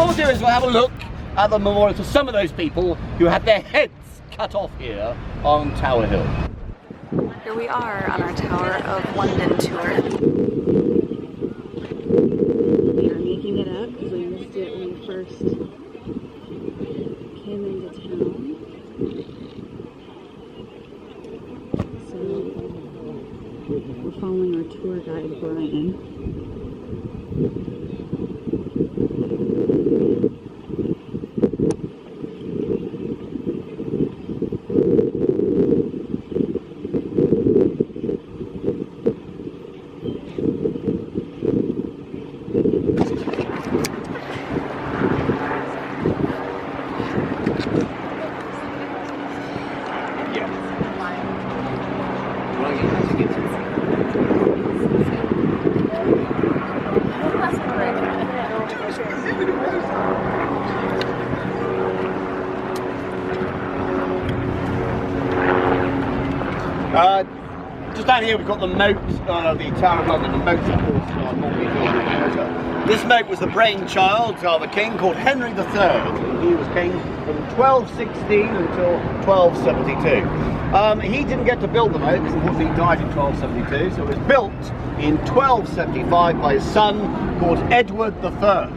we'll do is we'll have a look at the memorial to some of those people who had their heads cut off here on Tower Hill. Here we are on our Tower of London tour. We are making it up because we missed it when we first came into town. So we're following our tour guide, Brian. Just down here we've got the moat of the Tower of London, the moat of course normally built in water. This moat was the brainchild of a king called Henry III. He was king from 1216 until 1272. He didn't get to build the moat because unfortunately he died in 1272, so it was built in 1275 by his son called Edward I.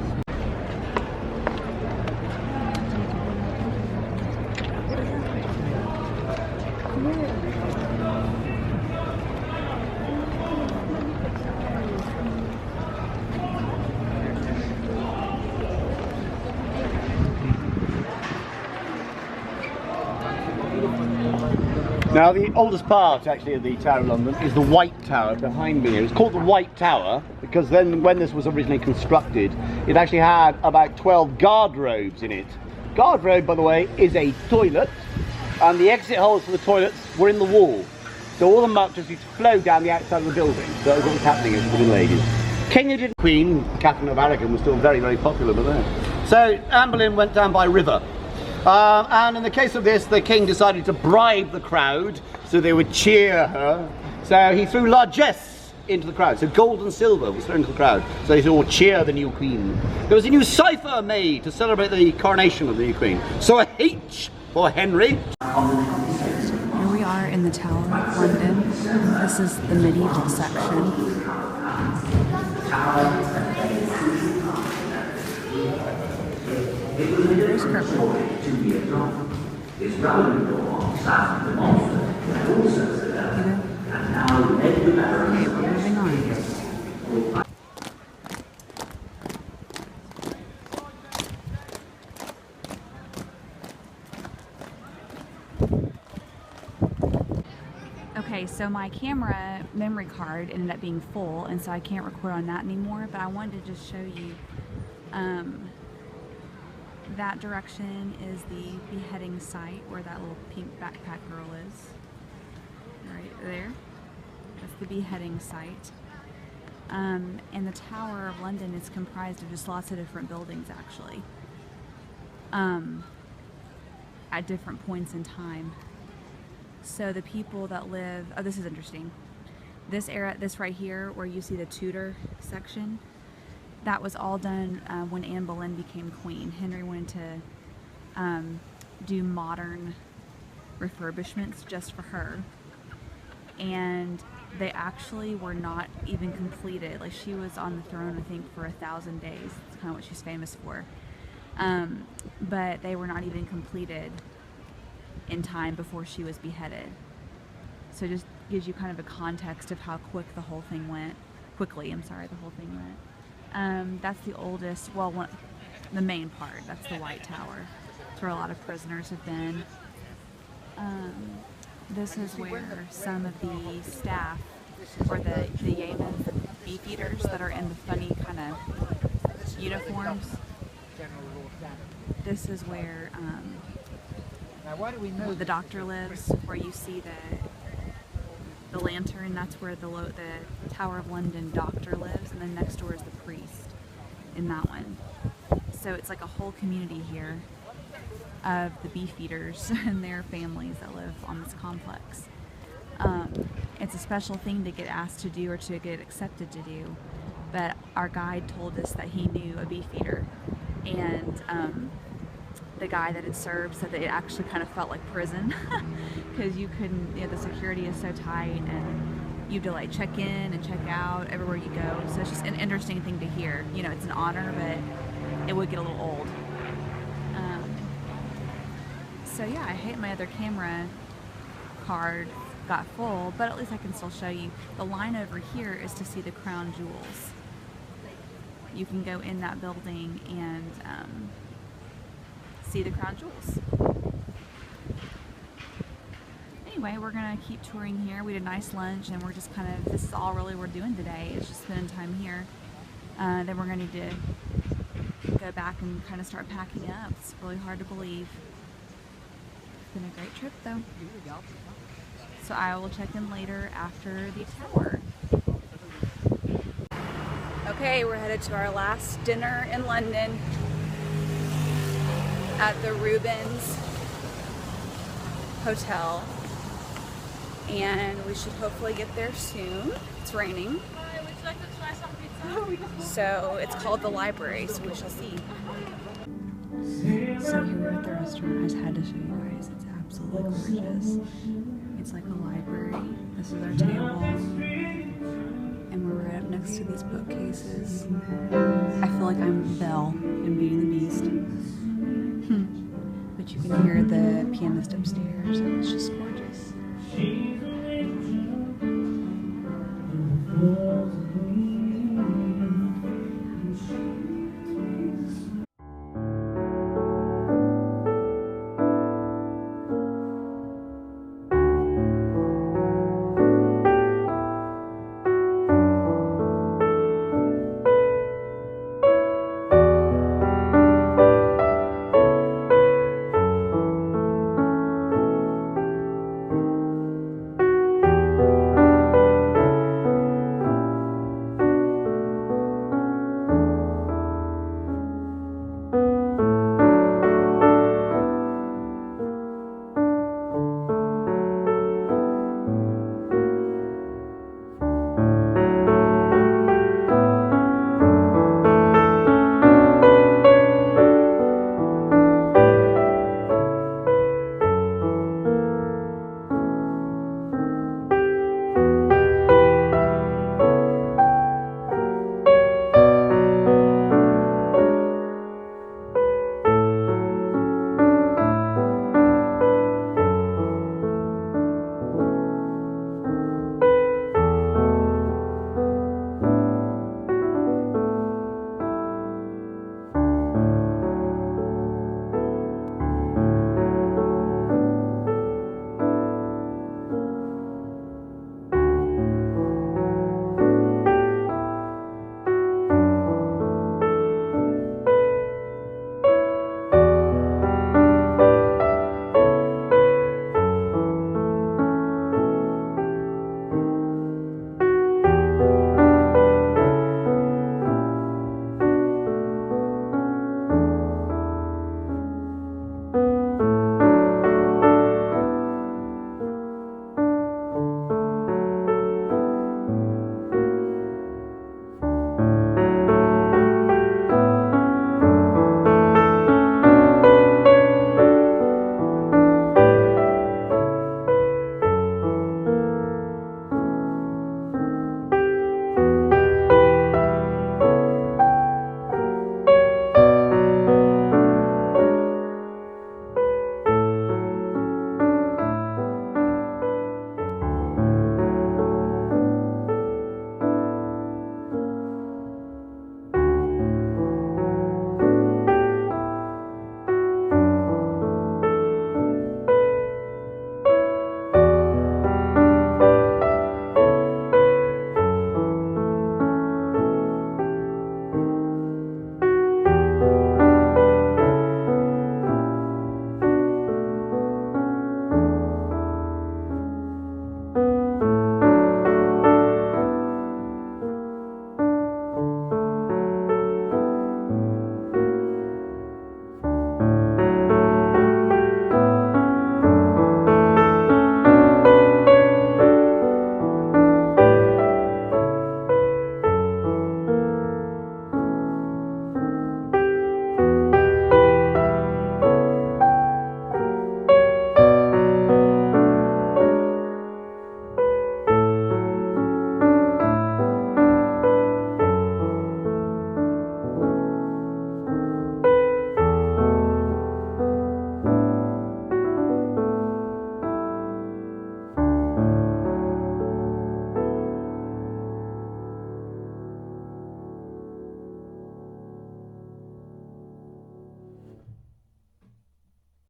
Now the oldest part actually of the Tower of London is the White Tower behind me here. It's called the White Tower because then when this was originally constructed it actually had about 12 guard robes in it. Guard robe, by the way, is a toilet, and the exit holes for the toilets were in the wall. So all the muck just used to flow down the outside of the building. So that was what was happening for the ladies. King Edward, Queen Catherine of Aragon was still very, very popular but then. So Anne Boleyn went down by river. And in the case of this, the king decided to bribe the crowd so they would cheer her. So he threw largesse into the crowd. So gold and silver was thrown into the crowd. So they all cheer the new queen. There was a new cipher made to celebrate the coronation of the new queen. So a H for Henry. Here we are in the Tower of London. This is the medieval section. Here's Kirkland. Okay, we're moving on. Okay, so my camera memory card ended up being full, and so I can't record on that anymore, but I wanted to just show you that direction is the beheading site where that little pink backpack girl is. Right there. That's the beheading site. And the Tower of London is comprised of just lots of different buildings actually. At different points in time. So the people that live, oh, this is interesting. This area, this right here where you see the Tudor section, that was all done when Anne Boleyn became queen. Henry wanted to do modern refurbishments just for her. And they actually were not even completed. Like, she was on the throne, I think, for 1,000 days. That's kind of what she's famous for. But they were not even completed in time before she was beheaded. So it just gives you kind of a context of how quick the whole thing went. The whole thing went. That's the oldest, well, the main part. That's the White Tower. That's where a lot of prisoners have been. This is where some of the staff, or the yeomen, beef eaters that are in the funny kind of uniforms. This is where the doctor lives, where you see the lantern. That's where the Tower of London doctor lives, and then next door is the priest in that one. So it's like a whole community here of the beef eaters and their families that live on this complex. It's a special thing to get asked to do or to get accepted to do, but our guide told us that he knew a beef eater and the guy that had served said that it actually kind of felt like prison because you couldn't, the security is so tight, and you have to like check in and check out everywhere you go. So it's just an interesting thing to hear. It's an honor, but it would get a little old. So yeah, I hate my other camera card got full, but at least I can still show you. The line over here is to see the crown jewels. You can go in that building and see the crown jewels. Anyway, we're gonna keep touring here. We did a nice lunch, and we're just this is all really we're doing today, is just spending time here. Then we're gonna need to go back and kind of start packing up. It's really hard to believe. It's been a great trip though. So I will check in later after the tower. Okay, we're headed to our last dinner in London at the Reubens Hotel, and we should hopefully get there soon. It's raining. Hi, would you like to try some pizza? So it's called the library, so we shall see. So here we're at the restaurant. I just had to show you guys. It's absolutely gorgeous. It's like a library. This is our table. And we're right up next to these bookcases. I feel like I'm Belle in Beauty and the Beast. But you can hear the pianist upstairs, and it's just gorgeous.